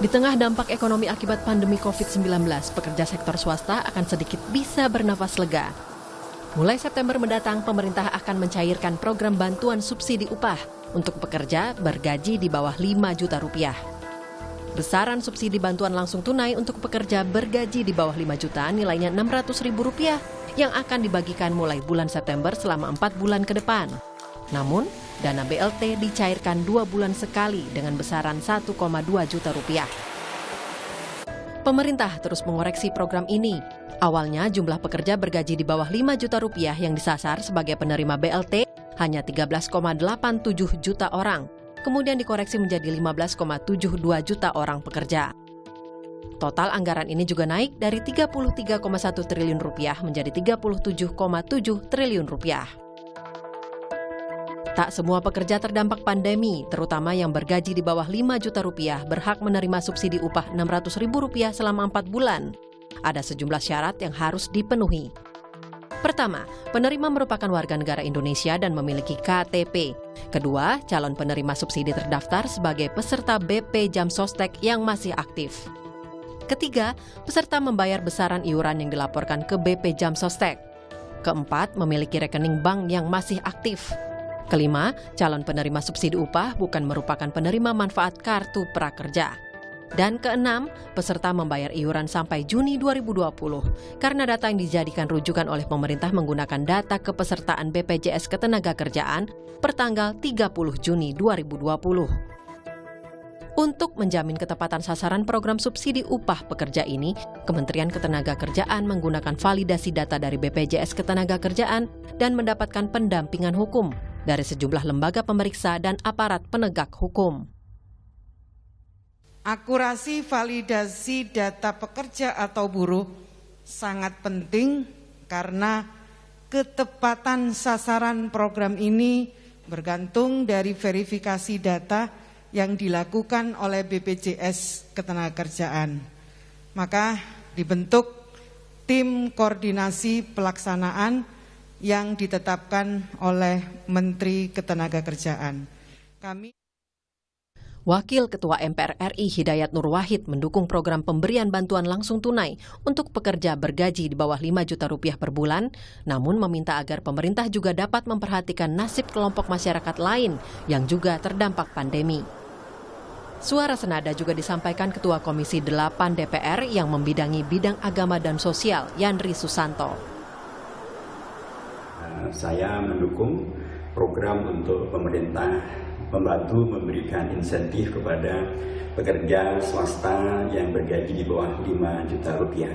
Di tengah dampak ekonomi akibat pandemi COVID-19, pekerja sektor swasta akan sedikit bisa bernafas lega. Mulai September mendatang, pemerintah akan mencairkan program bantuan subsidi upah untuk pekerja bergaji di bawah 5 juta rupiah. Besaran subsidi bantuan langsung tunai untuk pekerja bergaji di bawah 5 juta nilainya Rp600.000 yang akan dibagikan mulai bulan September selama 4 bulan ke depan. Namun, dana BLT dicairkan 2 bulan sekali dengan besaran 1,2 juta rupiah. Pemerintah terus mengoreksi program ini. Awalnya jumlah pekerja bergaji di bawah 5 juta rupiah yang disasar sebagai penerima BLT hanya 13,87 juta orang. Kemudian dikoreksi menjadi 15,72 juta orang pekerja. Total anggaran ini juga naik dari 33,1 triliun rupiah menjadi 37,7 triliun rupiah. Tak semua pekerja terdampak pandemi, terutama yang bergaji di bawah 5 juta rupiah berhak menerima subsidi upah Rp600.000 selama 4 bulan. Ada sejumlah syarat yang harus dipenuhi. Pertama, penerima merupakan warga negara Indonesia dan memiliki KTP. Kedua, calon penerima subsidi terdaftar sebagai peserta BP Jam Sostek yang masih aktif. Ketiga, peserta membayar besaran iuran yang dilaporkan ke BP Jam Sostek. Keempat, memiliki rekening bank yang masih aktif. Kelima, calon penerima subsidi upah bukan merupakan penerima manfaat kartu prakerja. Dan keenam, peserta membayar iuran sampai Juni 2020 karena data yang dijadikan rujukan oleh pemerintah menggunakan data kepesertaan BPJS Ketenagakerjaan per tanggal 30 Juni 2020. Untuk menjamin ketepatan sasaran program subsidi upah pekerja ini, Kementerian Ketenagakerjaan menggunakan validasi data dari BPJS Ketenagakerjaan dan mendapatkan pendampingan hukum dari sejumlah lembaga pemeriksa dan aparat penegak hukum. Akurasi validasi data pekerja atau buruh sangat penting karena ketepatan sasaran program ini bergantung dari verifikasi data yang dilakukan oleh BPJS Ketenagakerjaan. Maka dibentuk tim koordinasi pelaksanaan yang ditetapkan oleh Menteri Ketenagakerjaan. Wakil Ketua MPR RI Hidayat Nur Wahid mendukung program pemberian bantuan langsung tunai untuk pekerja bergaji di bawah 5 juta rupiah per bulan, namun meminta agar pemerintah juga dapat memperhatikan nasib kelompok masyarakat lain yang juga terdampak pandemi. Suara senada juga disampaikan Ketua Komisi 8 DPR yang membidangi bidang agama dan sosial, Yandri Susanto. Saya mendukung program untuk pemerintah membantu memberikan insentif kepada pekerja swasta yang bergaji di bawah 5 juta rupiah.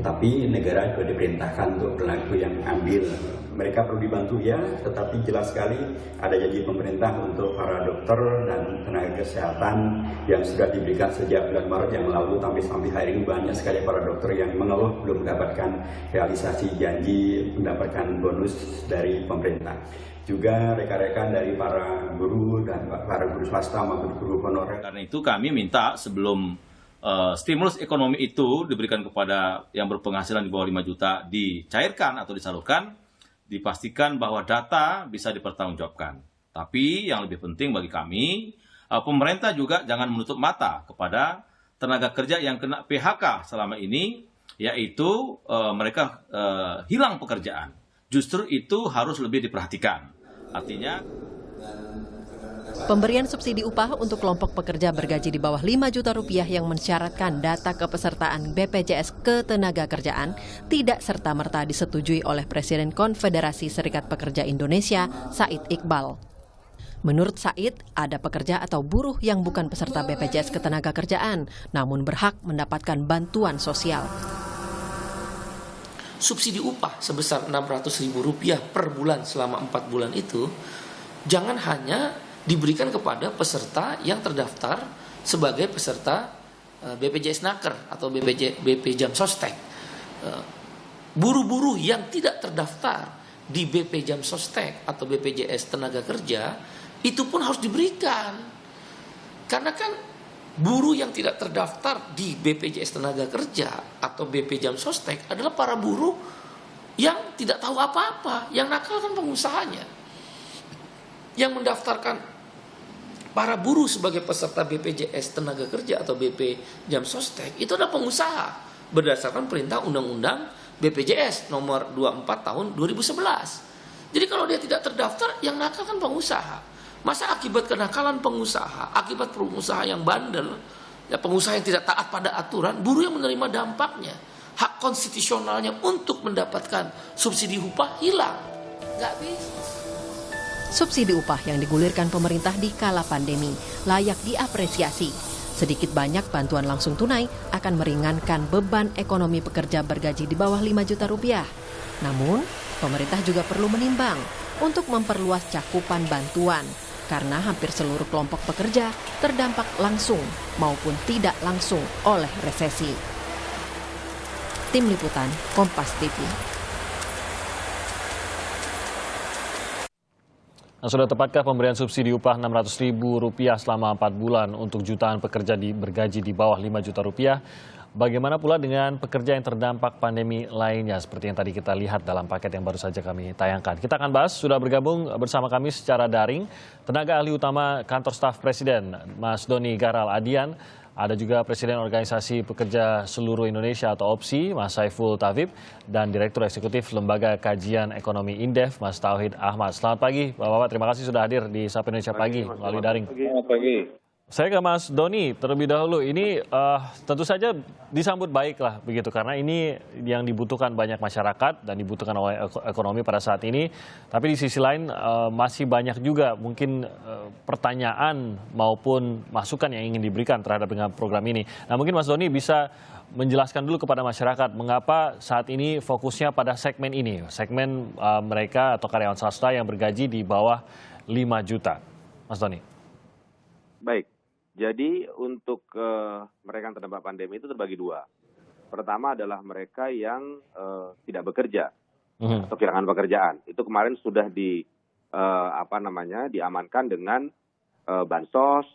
Tetapi negara juga diperintahkan untuk berlaku yang ambil. Mereka perlu dibantu ya, tetapi jelas sekali ada janji pemerintah untuk para dokter dan tenaga kesehatan yang sudah diberikan sejak bulan Maret yang lalu sampai hari ini banyak sekali para dokter yang mengeluh belum mendapatkan realisasi janji mendapatkan bonus dari pemerintah. Juga rekan-rekan dari para guru dan para guru swasta maupun guru honorer. Karena itu kami minta sebelum stimulus ekonomi itu diberikan kepada yang berpenghasilan di bawah 5 juta dicairkan atau disalurkan, dipastikan bahwa data bisa dipertanggungjawabkan. Tapi yang lebih penting bagi kami, pemerintah juga jangan menutup mata kepada tenaga kerja yang kena PHK selama ini, yaitu mereka hilang pekerjaan. Justru itu harus lebih diperhatikan. Artinya, pemberian subsidi upah untuk kelompok pekerja bergaji di bawah 5 juta rupiah yang mensyaratkan data kepesertaan BPJS Ketenagakerjaan tidak serta-merta disetujui oleh Presiden Konfederasi Serikat Pekerja Indonesia, Said Iqbal. Menurut Said, ada pekerja atau buruh yang bukan peserta BPJS Ketenagakerjaan, namun berhak mendapatkan bantuan sosial. Subsidi upah sebesar Rp600.000 per bulan selama 4 bulan itu jangan hanya diberikan kepada peserta yang terdaftar sebagai peserta BPJS Naker atau BP Jam Sostek. Buruh-buruh yang tidak terdaftar di BP Jam Sostek atau BPJS Tenaga Kerja itu pun harus diberikan. Karena kan buruh yang tidak terdaftar di BPJS Tenaga Kerja atau BP Jam Sostek adalah para buruh yang tidak tahu apa-apa, yang nakal kan pengusahanya. Yang mendaftarkan para buruh sebagai peserta BPJS Tenaga Kerja atau BP Jam Sostek itu adalah pengusaha berdasarkan perintah Undang-Undang BPJS nomor 24 tahun 2011. Jadi kalau dia tidak terdaftar, yang nakal kan pengusaha. Masa akibat kenakalan pengusaha, akibat pengusaha yang bandel, ya pengusaha yang tidak taat pada aturan, buruh yang menerima dampaknya. Hak konstitusionalnya untuk mendapatkan subsidi upah hilang. Nggak bisa. Subsidi upah yang digulirkan pemerintah di kala pandemi layak diapresiasi. Sedikit banyak bantuan langsung tunai akan meringankan beban ekonomi pekerja bergaji di bawah 5 juta rupiah. Namun, pemerintah juga perlu menimbang untuk memperluas cakupan bantuan karena hampir seluruh kelompok pekerja terdampak langsung maupun tidak langsung oleh resesi. Tim Liputan Kompas TV. Nah, sudah tepatkah pemberian subsidi upah Rp600.000 selama 4 bulan untuk jutaan pekerja bergaji di bawah 5 juta rupiah? Bagaimana pula dengan pekerja yang terdampak pandemi lainnya seperti yang tadi kita lihat dalam paket yang baru saja kami tayangkan. Kita akan bahas, sudah bergabung bersama kami secara daring tenaga ahli utama Kantor Staf Presiden, Mas Doni Garal Adian. Ada juga Presiden Organisasi Pekerja Seluruh Indonesia atau OPSI, Mas Saiful Tavib, dan Direktur Eksekutif Lembaga Kajian Ekonomi Indef, Mas Tauhid Ahmad. Selamat pagi, Bapak-Bapak. Terima kasih sudah hadir di Sapa Indonesia Pagi melalui daring. Selamat pagi. Saya ke Mas Doni terlebih dahulu. Ini tentu saja disambut baik lah begitu karena ini yang dibutuhkan banyak masyarakat dan dibutuhkan oleh ekonomi pada saat ini. Tapi di sisi lain masih banyak juga mungkin pertanyaan maupun masukan yang ingin diberikan terhadap dengan program ini. Nah, mungkin Mas Doni bisa menjelaskan dulu kepada masyarakat mengapa saat ini fokusnya pada segmen ini, segmen mereka atau karyawan swasta yang bergaji di bawah 5 juta. Mas Doni. Baik. Jadi untuk mereka yang terdampak pandemi itu terbagi dua. Pertama adalah mereka yang tidak bekerja atau kehilangan pekerjaan. Itu kemarin sudah diamankan dengan bansos,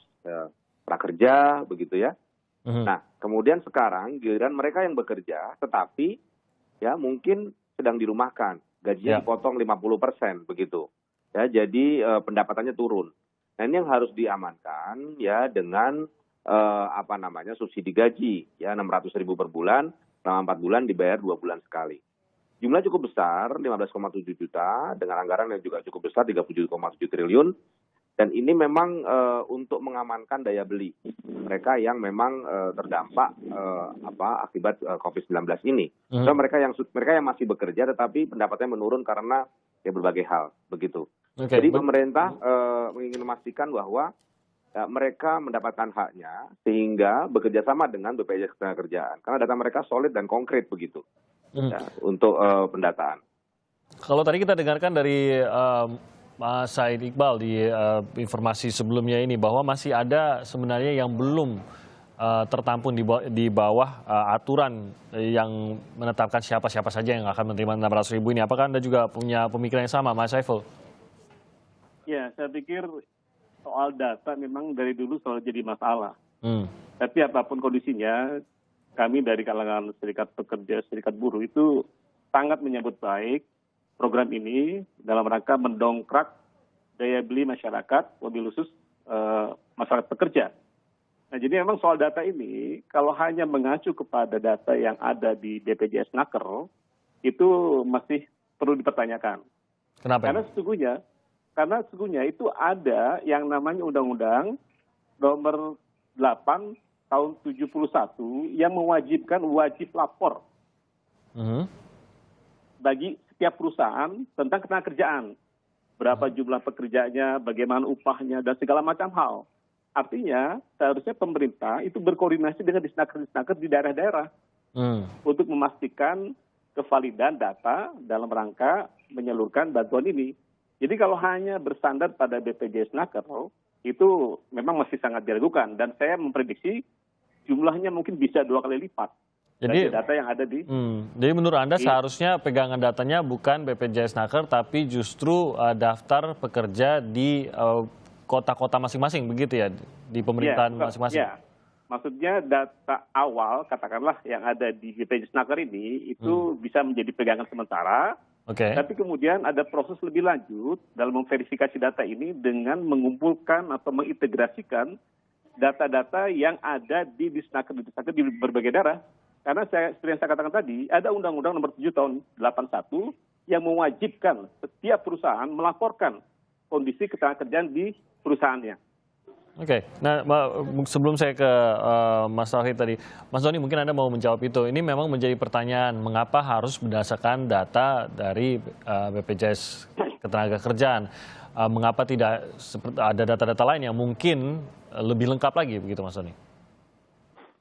prakerja, begitu ya. Nah, kemudian sekarang giliran mereka yang bekerja, tetapi ya mungkin sedang dirumahkan, gajinya dipotong 50%, begitu. Ya, jadi pendapatannya turun. Nah, ini yang harus diamankan ya dengan subsidi gaji ya 600.000 per bulan selama 4 bulan dibayar 2 bulan sekali. Jumlah cukup besar 15,7 juta dengan anggaran yang juga cukup besar 37,7 triliun dan ini memang untuk mengamankan daya beli mereka yang memang terdampak akibat COVID-19 ini. So, mereka yang masih bekerja tetapi pendapatannya menurun karena ya berbagai hal begitu. Okay. Jadi pemerintah ingin memastikan bahwa mereka mendapatkan haknya sehingga bekerja sama dengan BPJS Ketenagakerjaan karena data mereka solid dan konkret begitu ya, untuk pendataan. Kalau tadi kita dengarkan dari Mas Said Iqbal di informasi sebelumnya ini bahwa masih ada sebenarnya yang belum tertampung di bawah aturan yang menetapkan siapa-siapa saja yang akan menerima 600.000 ini. Apakah Anda juga punya pemikiran yang sama, Mas Saiful? Ya, saya pikir soal data memang dari dulu selalu jadi masalah. Tapi apapun kondisinya, kami dari kalangan serikat pekerja, serikat buruh itu sangat menyambut baik program ini dalam rangka mendongkrak daya beli masyarakat, wabil khusus masyarakat pekerja. Nah, jadi memang soal data ini, kalau hanya mengacu kepada data yang ada di BPJS Naker, itu masih perlu dipertanyakan. Kenapa? Karena sesungguhnya itu ada yang namanya Undang-Undang nomor 8 tahun 71 yang mewajibkan wajib lapor bagi setiap perusahaan tentang ketenagakerjaan. Berapa jumlah pekerjanya, bagaimana upahnya, dan segala macam hal. Artinya seharusnya pemerintah itu berkoordinasi dengan disnaker di daerah-daerah untuk memastikan kevalidan data dalam rangka menyalurkan bantuan ini. Jadi kalau hanya bersandar pada BPJS Naker, itu memang masih sangat diragukan. Dan saya memprediksi jumlahnya mungkin bisa 2 kali lipat dari data yang ada di... Jadi menurut Anda seharusnya pegangan datanya bukan BPJS Naker, tapi justru daftar pekerja di kota-kota masing-masing, begitu ya? Di pemerintahan masing-masing? Ya, maksudnya data awal, katakanlah yang ada di BPJS Naker ini, itu bisa menjadi pegangan sementara. Tapi kemudian ada proses lebih lanjut dalam memverifikasi data ini dengan mengumpulkan atau mengintegrasikan data-data yang ada di Disnaker di berbagai daerah. Karena seperti yang saya katakan tadi, ada Undang-Undang Nomor 7 Tahun 81 yang mewajibkan setiap perusahaan melaporkan kondisi ketenagakerjaan di perusahaannya. Oke, nah sebelum saya ke Mas Tauhid tadi, Mas Doni mungkin Anda mau menjawab itu. Ini memang menjadi pertanyaan, mengapa harus berdasarkan data dari BPJS Ketenagakerjaan? Mengapa tidak ada data-data lain yang mungkin lebih lengkap lagi, begitu Mas Doni?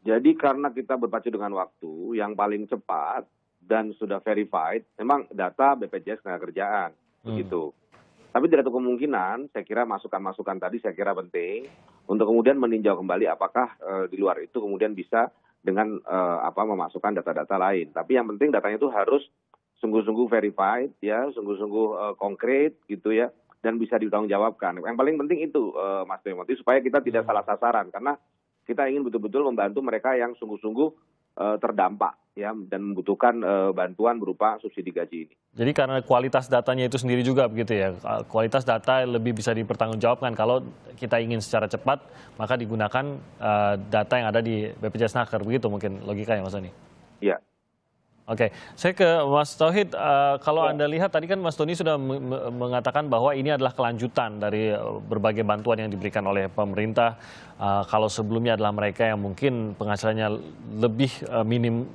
Jadi karena kita berpacu dengan waktu, yang paling cepat dan sudah verified, memang data BPJS Ketenagakerjaan, begitu. Tapi tidak ada kemungkinan, saya kira masukan-masukan tadi saya kira penting untuk kemudian meninjau kembali apakah di luar itu kemudian bisa dengan memasukkan data-data lain. Tapi yang penting datanya itu harus sungguh-sungguh verified, ya, sungguh-sungguh konkret gitu ya, dan bisa ditanggungjawabkan. Yang paling penting itu Mas Timothy, supaya kita tidak salah sasaran, karena kita ingin betul-betul membantu mereka yang sungguh-sungguh terdampak ya dan membutuhkan bantuan berupa subsidi gaji ini. Jadi karena kualitas datanya itu sendiri juga begitu ya, kualitas data lebih bisa dipertanggungjawabkan. Kalau kita ingin secara cepat, maka digunakan data yang ada di BPJS Naker, begitu mungkin logikanya Mas Doni? Iya. Oke, saya ke Mas Tauhid. Kalau Anda lihat tadi kan Mas Doni sudah mengatakan bahwa ini adalah kelanjutan dari berbagai bantuan yang diberikan oleh pemerintah. Kalau sebelumnya adalah mereka yang mungkin penghasilannya lebih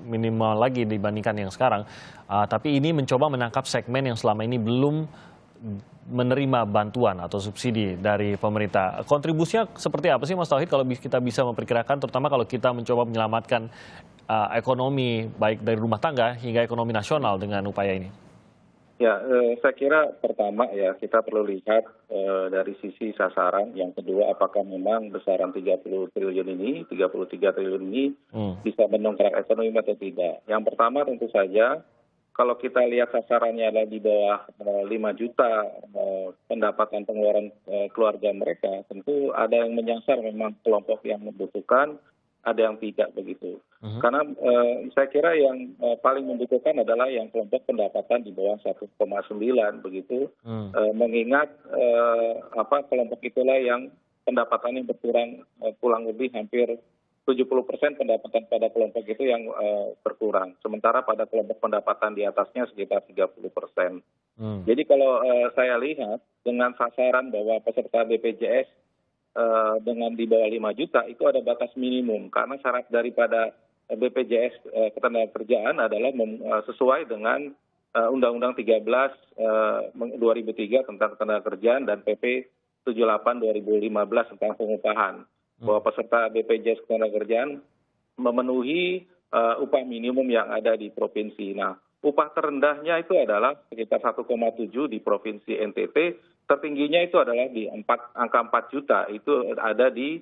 minimal lagi dibandingkan yang sekarang. Tapi ini mencoba menangkap segmen yang selama ini belum menerima bantuan atau subsidi dari pemerintah. Kontribusinya seperti apa sih Mas Tauhid kalau kita bisa memperkirakan, terutama kalau kita mencoba menyelamatkan ekonomi baik dari rumah tangga hingga ekonomi nasional dengan upaya ini? Ya, saya kira pertama ya kita perlu lihat dari sisi sasaran. Yang kedua, apakah memang besaran 30 triliun ini, 33 triliun ini bisa mendongkrak ekonomi atau tidak. Yang pertama tentu saja kalau kita lihat sasarannya adalah di bawah 5 juta pendapatan pengeluaran keluarga mereka, tentu ada yang menyasar memang kelompok yang membutuhkan, ada yang tidak begitu. Karena saya kira yang paling membutuhkan adalah yang kelompok pendapatan di bawah 1,9 begitu. Mengingat kelompok itulah yang pendapatannya berkurang kurang lebih hampir 70% pendapatan pada kelompok itu yang berkurang. Sementara pada kelompok pendapatan di atasnya sekitar 30%. Jadi kalau saya lihat dengan sasaran bahwa peserta BPJS dengan di bawah 5 juta itu ada batas minimum, karena syarat daripada BPJS Ketenagakerjaan adalah sesuai dengan Undang-Undang 13 2003 tentang Ketenagakerjaan dan PP 78 2015 tentang pengupahan, bahwa peserta BPJS Ketenagakerjaan memenuhi upah minimum yang ada di provinsi. Nah, upah terendahnya itu adalah sekitar 1,7 di provinsi NTT, tertingginya itu adalah di angka 4 juta, itu ada di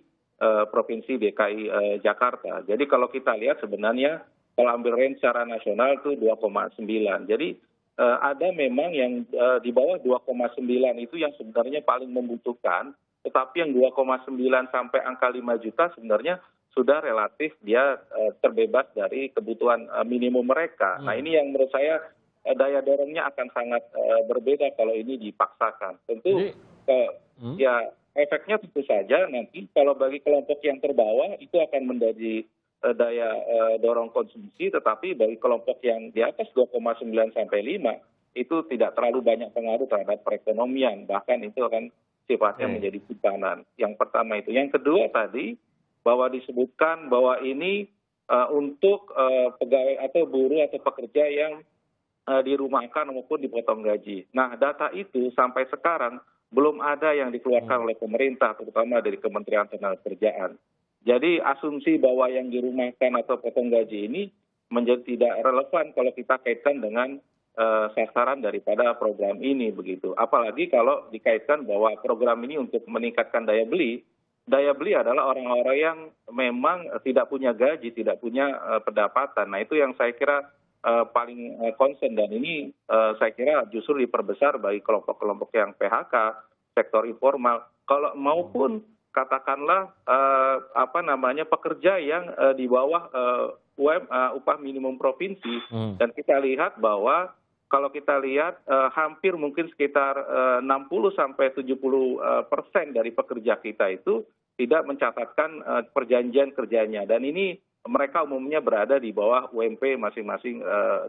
Provinsi DKI Jakarta. Jadi kalau kita lihat sebenarnya kalau ambil range secara nasional itu 2,9. Jadi ada memang yang di bawah 2,9 itu yang sebenarnya paling membutuhkan, tetapi yang 2,9 sampai angka 5 juta sebenarnya sudah relatif dia terbebas dari kebutuhan minimum mereka. Nah ini yang menurut saya daya dorongnya akan sangat berbeda kalau ini dipaksakan. Tentu ya efeknya tentu saja nanti kalau bagi kelompok yang terbawah itu akan menjadi daya dorong konsumsi, tetapi bagi kelompok yang di atas 2,9 sampai 5 itu tidak terlalu banyak pengaruh terhadap perekonomian, bahkan itu akan sifatnya menjadi simpanan. Yang pertama itu. Yang kedua tadi bahwa disebutkan bahwa ini untuk pegawai atau buruh atau pekerja yang dirumahkan maupun dipotong gaji. Nah, data itu sampai sekarang belum ada yang dikeluarkan oleh pemerintah, terutama dari Kementerian Ketenagakerjaan. Jadi asumsi bahwa yang dirumahkan atau potong gaji ini menjadi tidak relevan kalau kita kaitkan dengan sasaran daripada program ini begitu. Apalagi kalau dikaitkan bahwa program ini untuk meningkatkan daya beli. Daya beli adalah orang-orang yang memang tidak punya gaji, tidak punya pendapatan. Nah itu yang saya kira paling concern, dan ini saya kira justru diperbesar bagi kelompok-kelompok yang PHK, sektor informal, kalau maupun katakanlah pekerja yang di bawah upah minimum provinsi. Dan kita lihat bahwa kalau kita lihat hampir mungkin sekitar 60-70% dari pekerja kita itu tidak mencatatkan perjanjian kerjanya, dan ini mereka umumnya berada di bawah UMP masing-masing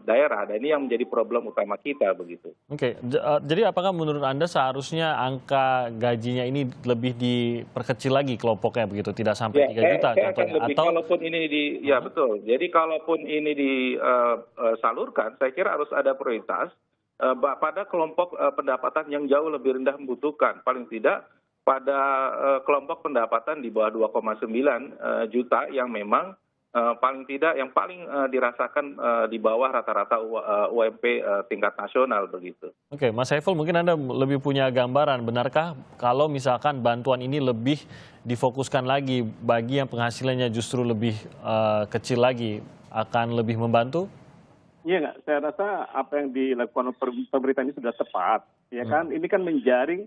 daerah, dan ini yang menjadi problem utama kita begitu. Oke, jadi apakah menurut Anda seharusnya angka gajinya ini lebih diperkecil lagi kelompoknya begitu, tidak sampai 3 juta contohnya? Atau kalaupun ini ya betul. Jadi kalaupun ini disalurkan, saya kira harus ada prioritas pada kelompok pendapatan yang jauh lebih rendah membutuhkan, paling tidak pada kelompok pendapatan di bawah 2,9 juta yang memang paling tidak yang paling dirasakan di bawah rata-rata UMP tingkat nasional begitu. Oke, Mas Saiful, mungkin Anda lebih punya gambaran, benarkah kalau misalkan bantuan ini lebih difokuskan lagi bagi yang penghasilannya justru lebih kecil lagi akan lebih membantu? Iya nggak, saya rasa apa yang dilakukan pemerintah ini sudah tepat, ya kan? Ini kan menjaring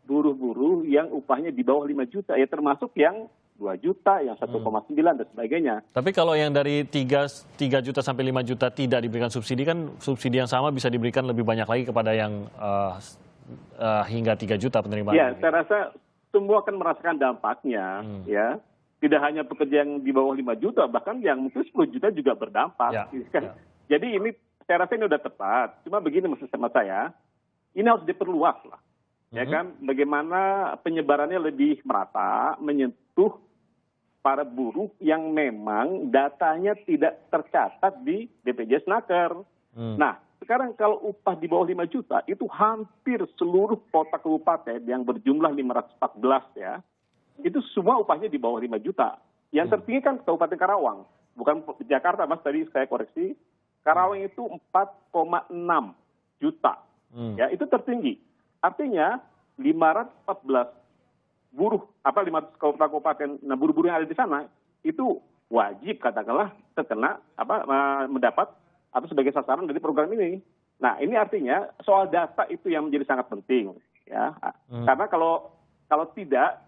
buruh-buruh yang upahnya di bawah 5 juta, ya termasuk yang 2 juta, yang 1,9 dan sebagainya. Tapi kalau yang dari 3 juta sampai 5 juta tidak diberikan subsidi, kan subsidi yang sama bisa diberikan lebih banyak lagi kepada yang hingga 3 juta penerimaan. Ya, saya rasa semua akan merasakan dampaknya, ya. Tidak hanya pekerja yang di bawah 5 juta, bahkan yang mungkin 10 juta juga berdampak. Ya, kan? Jadi ini, saya rasa ini sudah tepat. Cuma begini maksud saya, ini harus diperluas lah. Ya kan, bagaimana penyebarannya lebih merata, menyentuh para buruh yang memang datanya tidak tercatat di BPJS Naker. Nah, sekarang kalau upah di bawah 5 juta, itu hampir seluruh kota kabupaten yang berjumlah 514 ya, itu semua upahnya di bawah 5 juta. Yang tertinggi kan Kabupaten Karawang, bukan Jakarta, Mas, tadi saya koreksi. Karawang itu 4,6 juta. Ya, itu tertinggi. Artinya 514 buruh, 500 kabupaten, nah buruh-buruh yang ada di sana itu wajib katakanlah terkena mendapat atau sebagai sasaran dari program ini. Nah, ini artinya soal data itu yang menjadi sangat penting, ya. Karena kalau tidak,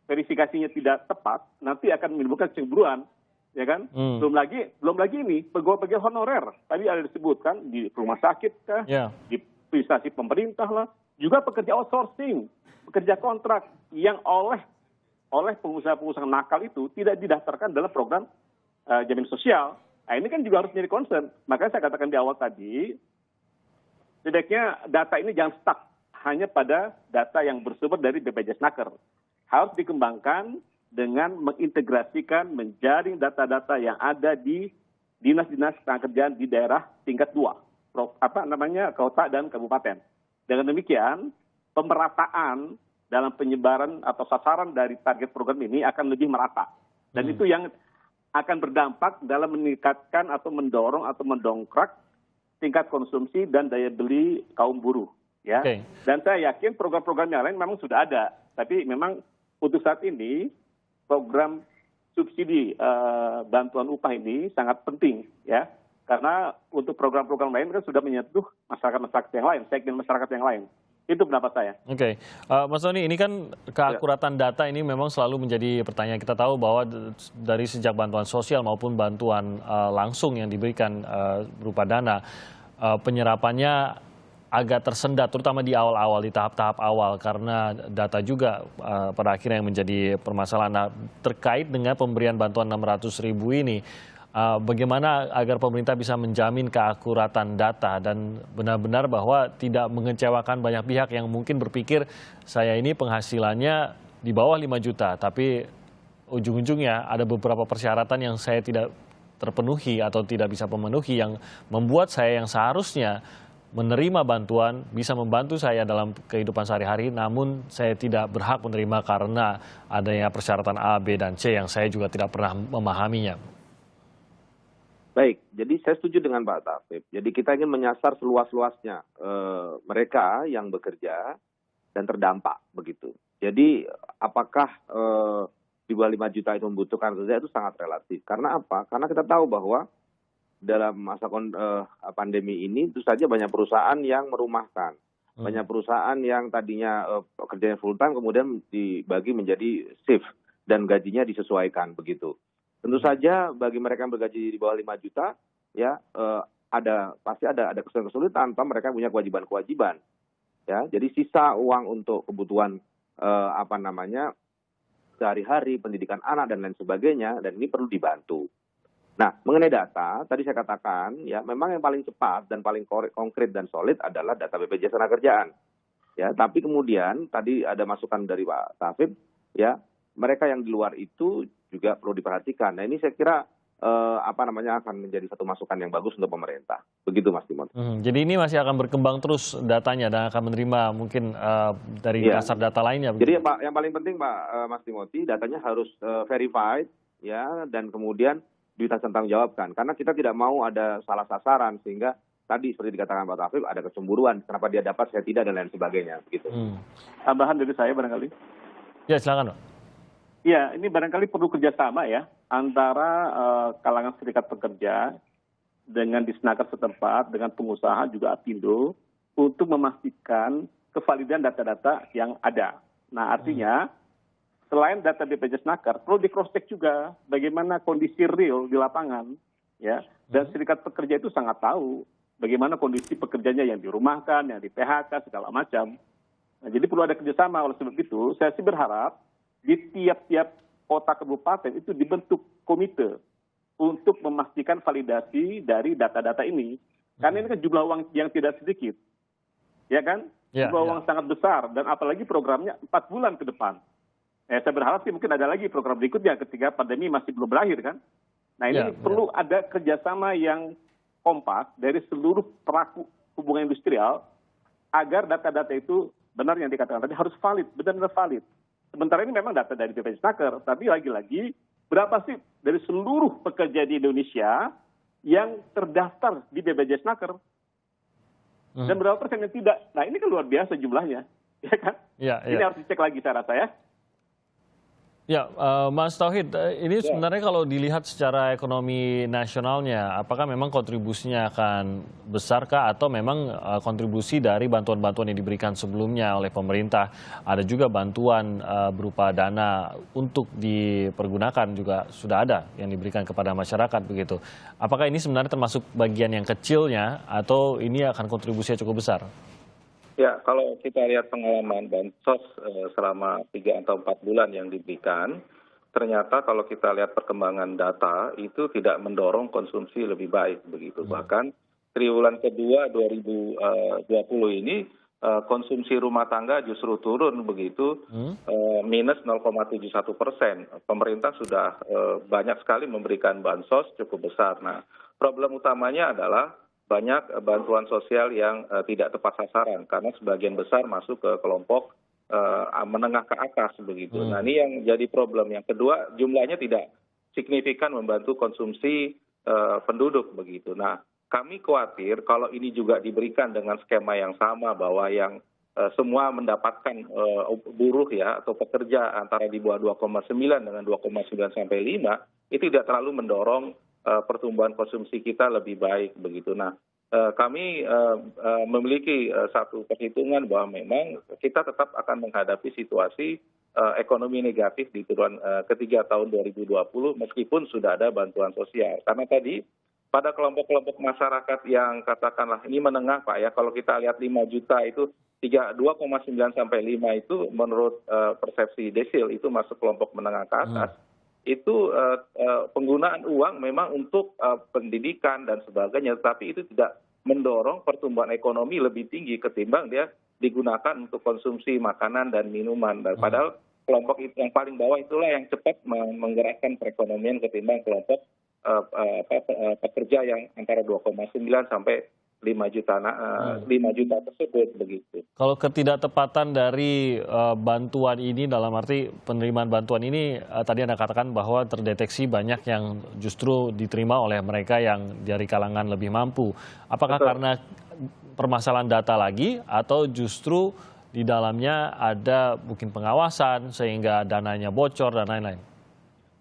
verifikasinya tidak tepat, nanti akan menimbulkan kecemburuan, ya kan? Belum lagi ini pegawai-pegawai honorer tadi ada disebutkan di rumah sakit kah, di instansi pemerintah lah. Juga pekerja outsourcing, pekerja kontrak yang oleh pengusaha-pengusaha nakal itu tidak didaftarkan dalam program jaminan sosial. Nah, ini kan juga harus menjadi concern. Makanya saya katakan di awal tadi, sebaiknya data ini jangan stuck hanya pada data yang bersumber dari BPJS Naker. Harus dikembangkan dengan mengintegrasikan, menjaring data-data yang ada di dinas-dinas kerjaan di daerah tingkat 2, kota dan kabupaten. Dengan demikian, pemerataan dalam penyebaran atau sasaran dari target program ini akan lebih merata. Dan itu yang akan berdampak dalam meningkatkan atau mendorong atau mendongkrak tingkat konsumsi dan daya beli kaum buruh. Ya. Dan saya yakin program-program yang lain memang sudah ada. Tapi memang untuk saat ini, program subsidi bantuan upah ini sangat penting, ya. Karena untuk program-program lain kan sudah menyentuh masyarakat yang lain, segmen masyarakat yang lain. Itu pendapat saya. Oke. Mas Tony, ini kan keakuratan data ini memang selalu menjadi pertanyaan. Kita tahu bahwa dari sejak bantuan sosial maupun bantuan langsung yang diberikan berupa dana, penyerapannya agak tersendat, terutama di awal-awal, di tahap-tahap awal, karena data juga pada akhirnya yang menjadi permasalahan. Nah, terkait dengan pemberian bantuan 600.000 ini, bagaimana agar pemerintah bisa menjamin keakuratan data dan benar-benar bahwa tidak mengecewakan banyak pihak yang mungkin berpikir saya ini penghasilannya di bawah 5 juta, tapi ujung-ujungnya ada beberapa persyaratan yang saya tidak terpenuhi atau tidak bisa memenuhi yang membuat saya yang seharusnya menerima bantuan bisa membantu saya dalam kehidupan sehari-hari, namun saya tidak berhak menerima karena adanya persyaratan A, B, dan C yang saya juga tidak pernah memahaminya. Baik, jadi saya setuju dengan Pak Taufik. Jadi kita ingin menyasar seluas-luasnya mereka yang bekerja dan terdampak begitu. Jadi apakah di bawah 5 juta itu membutuhkan kerja itu sangat relatif. Karena apa? Karena kita tahu bahwa dalam masa pandemi ini itu saja banyak perusahaan yang merumahkan. Banyak perusahaan yang tadinya kerjanya full time kemudian dibagi menjadi shift dan gajinya disesuaikan begitu. Tentu saja bagi mereka yang bergaji di bawah 5 juta, ya pasti ada kesulitan, mereka punya kewajiban-kewajiban. Ya, jadi sisa uang untuk kebutuhan sehari-hari, pendidikan anak dan lain sebagainya, dan ini perlu dibantu. Nah, mengenai data, tadi saya katakan, ya memang yang paling cepat dan paling konkret dan solid adalah data BPJS Tenagakerjaan. Ya, tapi kemudian tadi ada masukan dari Pak Tafib, ya mereka yang di luar itu juga perlu diperhatikan. Nah, ini saya kira akan menjadi satu masukan yang bagus untuk pemerintah. Begitu, Mas Timon. Jadi ini masih akan berkembang terus datanya dan akan menerima mungkin dari dasar data lainnya. Begitu? Jadi yang paling penting Mas Timothy, datanya harus verified, ya, dan kemudian ditanggung jawabkan. Karena kita tidak mau ada salah sasaran sehingga tadi seperti dikatakan Pak Taufik ada kecemburuan, kenapa dia dapat saya tidak dan lain sebagainya. Begitu. Tambahan dari saya barangkali. Ya, silakan, Pak. Ya, ini barangkali perlu kerjasama ya antara kalangan serikat pekerja dengan Disnaker setempat, dengan pengusaha juga Apindo untuk memastikan kevalidan data-data yang ada. Nah, artinya selain data BPJS Naker, perlu di cross check juga bagaimana kondisi real di lapangan, ya. Dan serikat pekerja itu sangat tahu bagaimana kondisi pekerjanya yang dirumahkan, yang di PHK segala macam. Nah, jadi perlu ada kerjasama. Oleh sebab itu, saya sih berharap di tiap-tiap kota kabupaten itu dibentuk komite untuk memastikan validasi dari data-data ini. Karena ini kan jumlah uang yang tidak sedikit, ya kan? Jumlah uang sangat besar dan apalagi programnya 4 bulan ke depan. Saya berharap sih mungkin ada lagi program berikutnya ketika pandemi masih belum berakhir kan. Nah ini perlu ada kerjasama yang kompak dari seluruh pelaku hubungan industrial agar data-data itu benar yang dikatakan tadi harus valid, benar-benar valid. Sementara ini memang data dari BPJS Naker, tapi lagi-lagi berapa sih dari seluruh pekerja di Indonesia yang terdaftar di BPJS Naker dan berapa persen yang tidak. Nah ini kan luar biasa jumlahnya, ya kan? Ini harus dicek lagi saya rasa ya. Ya, Mas Tauhid, ini sebenarnya kalau dilihat secara ekonomi nasionalnya, apakah memang kontribusinya akan besarkah atau memang kontribusi dari bantuan-bantuan yang diberikan sebelumnya oleh pemerintah? Ada juga bantuan berupa dana untuk dipergunakan juga sudah ada yang diberikan kepada masyarakat begitu. Apakah ini sebenarnya termasuk bagian yang kecilnya atau ini akan kontribusinya cukup besar? Ya, kalau kita lihat pengalaman bansos selama 3 atau 4 bulan yang diberikan, ternyata kalau kita lihat perkembangan data itu tidak mendorong konsumsi lebih baik begitu. Bahkan triwulan kedua 2020 ini konsumsi rumah tangga justru turun begitu, minus 0,71%. Pemerintah sudah banyak sekali memberikan bansos cukup besar. Nah, problem utamanya adalah banyak bantuan sosial yang tidak tepat sasaran karena sebagian besar masuk ke kelompok menengah ke atas begitu. Nah ini yang jadi problem. Yang kedua jumlahnya tidak signifikan membantu konsumsi penduduk begitu. Nah kami khawatir kalau ini juga diberikan dengan skema yang sama bahwa yang semua mendapatkan buruh ya atau pekerja antara di bawah 2,9 dengan 2,9 sampai 5 itu tidak terlalu mendorong pertumbuhan konsumsi kita lebih baik begitu. Nah, kami memiliki satu perhitungan bahwa memang kita tetap akan menghadapi situasi ekonomi negatif di triwulan ketiga tahun 2020 meskipun sudah ada bantuan sosial. Karena tadi pada kelompok-kelompok masyarakat yang katakanlah ini menengah Pak ya, kalau kita lihat 5 juta itu 2,9 sampai 5 itu menurut persepsi Desil itu masuk kelompok menengah ke atas. Itu penggunaan uang memang untuk pendidikan dan sebagainya, tapi itu tidak mendorong pertumbuhan ekonomi lebih tinggi ketimbang dia digunakan untuk konsumsi makanan dan minuman. Dan padahal kelompok itu yang paling bawah itulah yang cepat menggerakkan perekonomian ketimbang kelompok pekerja yang antara 2,9 sampai 5 juta tersebut begitu. Kalau ketidaktepatan dari bantuan ini dalam arti penerimaan bantuan ini tadi Anda katakan bahwa terdeteksi banyak yang justru diterima oleh mereka yang dari kalangan lebih mampu. Apakah karena permasalahan data lagi atau justru di dalamnya ada mungkin pengawasan sehingga dananya bocor dan lain-lain?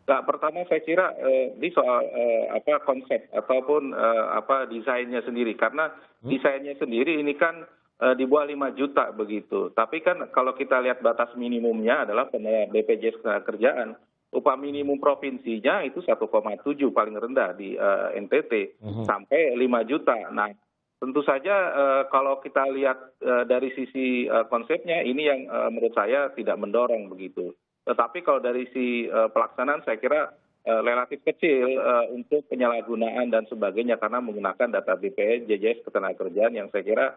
Nah, pertama saya kira ini soal konsep ataupun desainnya sendiri karena desainnya sendiri ini kan di bawah 5 juta begitu. Tapi kan kalau kita lihat batas minimumnya adalah BPJS Ketenagakerjaan upah minimum provinsinya itu 1,7 paling rendah di NTT sampai 5 juta. Nah, tentu saja kalau kita lihat dari sisi konsepnya ini yang menurut saya tidak mendorong begitu. Tetapi kalau dari sisi pelaksanaan saya kira relatif kecil untuk penyalahgunaan dan sebagainya karena menggunakan data BPJS Ketenagakerjaan yang saya kira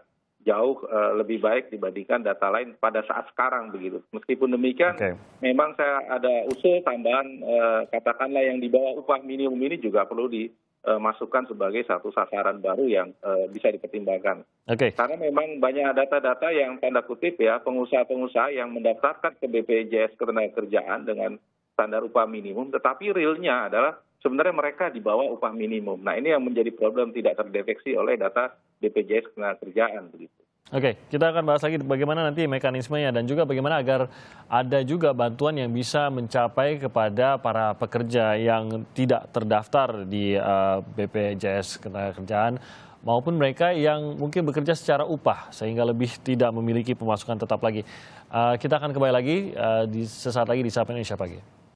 jauh lebih baik dibandingkan data lain pada saat sekarang begitu. Meskipun demikian, memang saya ada usul tambahan katakanlah yang di bawah upah minimum ini juga perlu dimasukkan sebagai satu sasaran baru yang bisa dipertimbangkan. Karena memang banyak data-data yang tanda kutip ya pengusaha-pengusaha yang mendaftarkan ke BPJS Ketenagakerjaan dengan standar upah minimum, tetapi realnya adalah sebenarnya mereka di bawah upah minimum. Nah, ini yang menjadi problem tidak terdeteksi oleh data BPJS Ketenagakerjaan begitu. Kita akan bahas lagi bagaimana nanti mekanismenya dan juga bagaimana agar ada juga bantuan yang bisa mencapai kepada para pekerja yang tidak terdaftar di BPJS Ketenagakerjaan maupun mereka yang mungkin bekerja secara upah sehingga lebih tidak memiliki pemasukan tetap lagi. Kita akan kembali lagi di sesaat lagi di Sapa Indonesia Pagi.